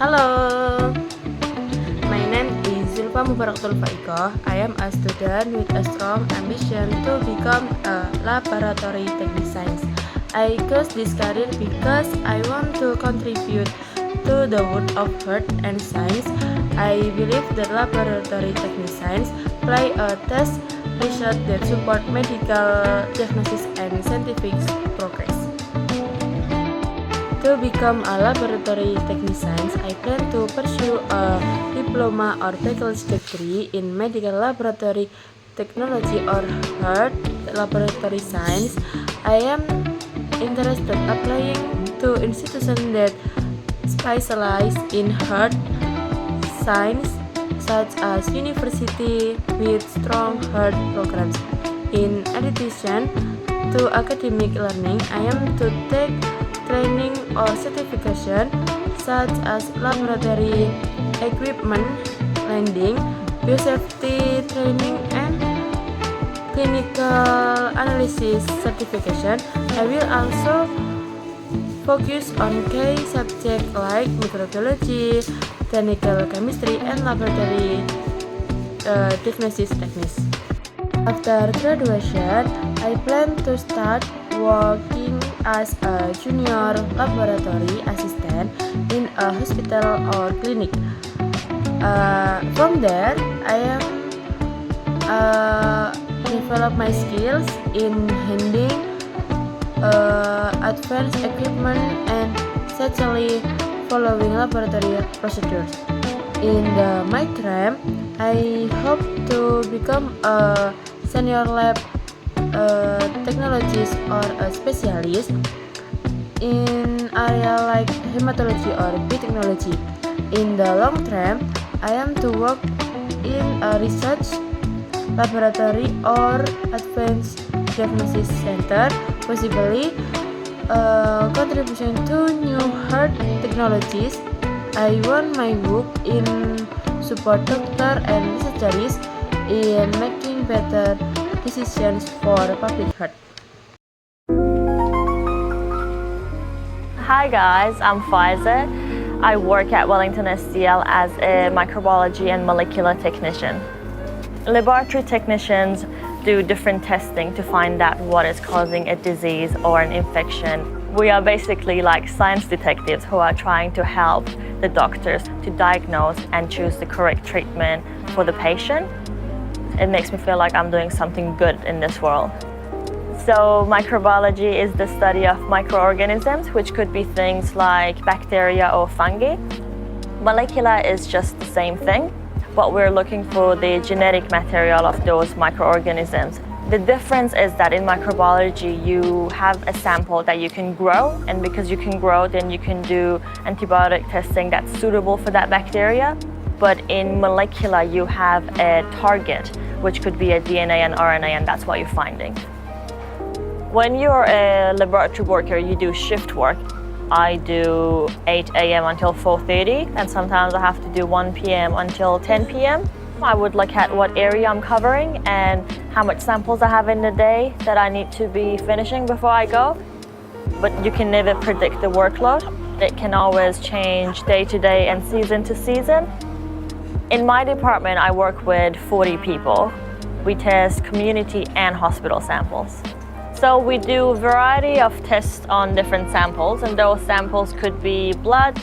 Hello, my name is Zulfa Mubarokatul Faiqoh. I am a student with a strong ambition to become a laboratory technician. I chose this career because I want to contribute to the world of health and science. I believe that laboratory technicians play a task research that support medical diagnosis and scientific progress. To become a laboratory technician, I plan to pursue a diploma or bachelor's degree in medical laboratory technology or health laboratory science. I am interested applying to institutions that specialize in health science, such as university with strong health programs. In addition to academic learning, I am to take training or certification such as laboratory equipment landing, biosafety training, and clinical analysis certification. I will also focus on key subjects like microbiology, clinical chemistry, and laboratory diagnosis techniques. After graduation, I plan to start working as a junior laboratory assistant in a hospital or clinic. From there, I am develop my skills in handling advanced equipment and safely following laboratory procedures. In the midterm, I hope to become a senior lab technologist or a specialist in area like hematology or biotechnology. In the long term, I am to work in a research laboratory or advanced diagnosis center, possibly contribution to new health technologies. I want my work in support doctor and researchers in making better decisions for public health. Hi guys, I'm Faiqoh. I work at Wellington SDL as a microbiology and molecular technician. Laboratory technicians do different testing to find out what is causing a disease or an infection. We are basically like science detectives who are trying to help the doctors to diagnose and choose the correct treatment for the patient. It makes me feel like I'm doing something good in this world. So microbiology is the study of microorganisms, which could be things like bacteria or fungi. Molecular is just the same thing, but we're looking for the genetic material of those microorganisms. The difference is that in microbiology, you have a sample that you can grow, and because you can grow, then you can do antibiotic testing that's suitable for that bacteria. But in molecular, you have a target, which could be a DNA and RNA, and that's what you're finding. When you're a laboratory worker, you do shift work. I do 8 a.m. until 4:30, and sometimes I have to do 1 p.m. until 10 p.m. I would look at what area I'm covering and how much samples I have in the day that I need to be finishing before I go. But you can never predict the workload. It can always change day to day and season to season. In my department, I work with 40 people. We test community and hospital samples. So we do a variety of tests on different samples, and those samples could be blood,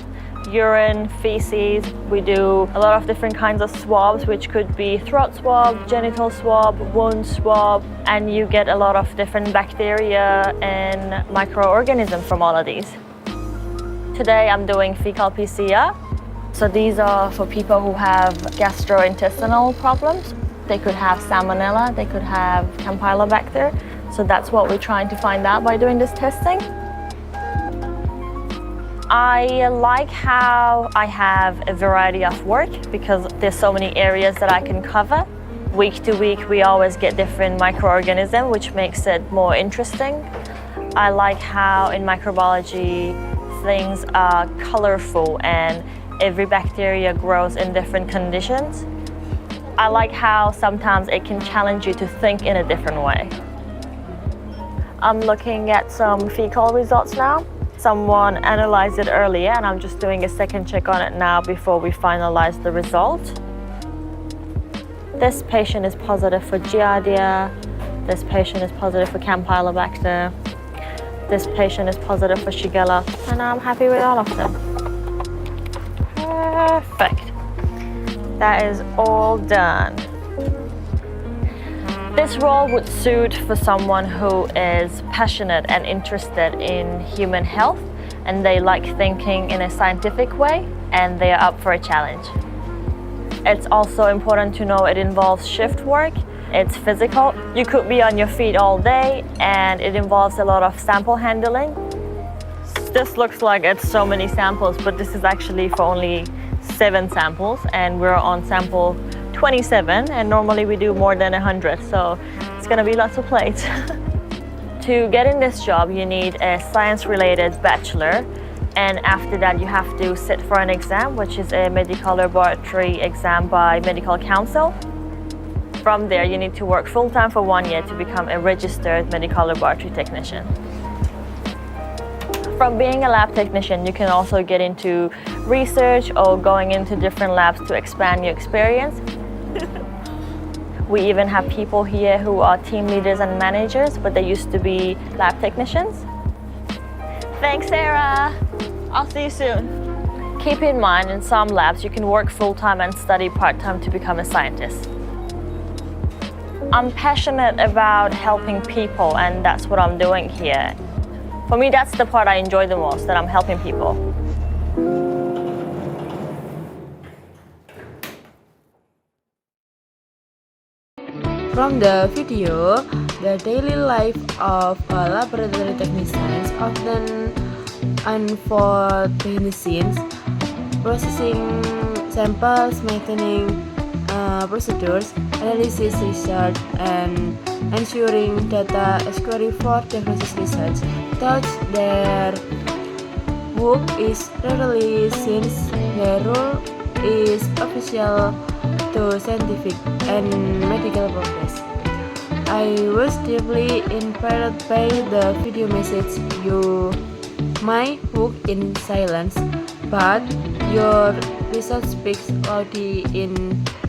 urine, feces. We do a lot of different kinds of swabs, which could be throat swab, genital swab, wound swab, and you get a lot of different bacteria and microorganisms from all of these. Today I'm doing fecal PCR. So these are for people who have gastrointestinal problems. They could have salmonella, they could have campylobacter. So that's what we're trying to find out by doing this testing. I like how I have a variety of work because there's so many areas that I can cover. Week to week, we always get different microorganisms, which makes it more interesting. I like how in microbiology, things are colorful and every bacteria grows in different conditions. I like how sometimes it can challenge you to think in a different way. I'm looking at some fecal results now. Someone analyzed it earlier and I'm just doing a second check on it now before we finalize the result. This patient is positive for Giardia. This patient is positive for Campylobacter. This patient is positive for Shigella, and I'm happy with all of them. Perfect. That is all done. This role would suit for someone who is passionate and interested in human health, and they like thinking in a scientific way, and they are up for a challenge. It's also important to know it involves shift work. It's physical. You could be on your feet all day, and it involves a lot of sample handling. This looks like it's so many samples, but this is actually for only 7 samples, and we're on sample 27, and normally we do more than 100, so it's gonna be lots of plates. To get in this job, you need a science-related bachelor, and after that you have to sit for an exam, which is a medical laboratory exam by medical council. From there, you need to work full-time for 1 year to become a registered medical laboratory technician. From being a lab technician, you can also get into research or going into different labs to expand your experience. We even have people here who are team leaders and managers, but they used to be lab technicians. Thanks, Sarah. I'll see you soon. Keep in mind, in some labs, you can work full-time and study part-time to become a scientist. I'm passionate about helping people, and that's what I'm doing here. For me, that's the part I enjoy the most, that I'm helping people. From the video, the daily life of a laboratory technician often unfolds behind the scenes, processing samples, maintaining procedures, analysis research, and ensuring data accuracy for diagnosis research. Thus, their work is rarely since their role is official to scientific and medical progress. I was deeply inspired by the video message. You might work in silence, but your research speaks loudly in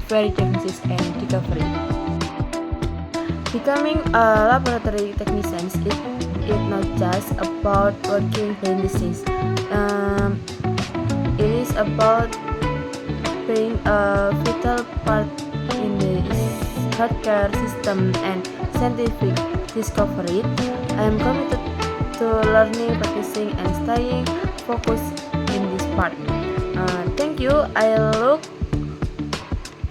very diagnosis and recovery. Becoming a laboratory technician is not just about working behind the scenes. It is about playing a vital part in the healthcare system and scientific discovery. I am committed to learning, practicing, and staying focused in this part. Thank you. I look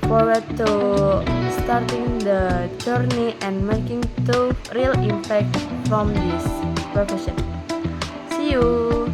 forward to starting the journey and making the real impact from this profession. See you.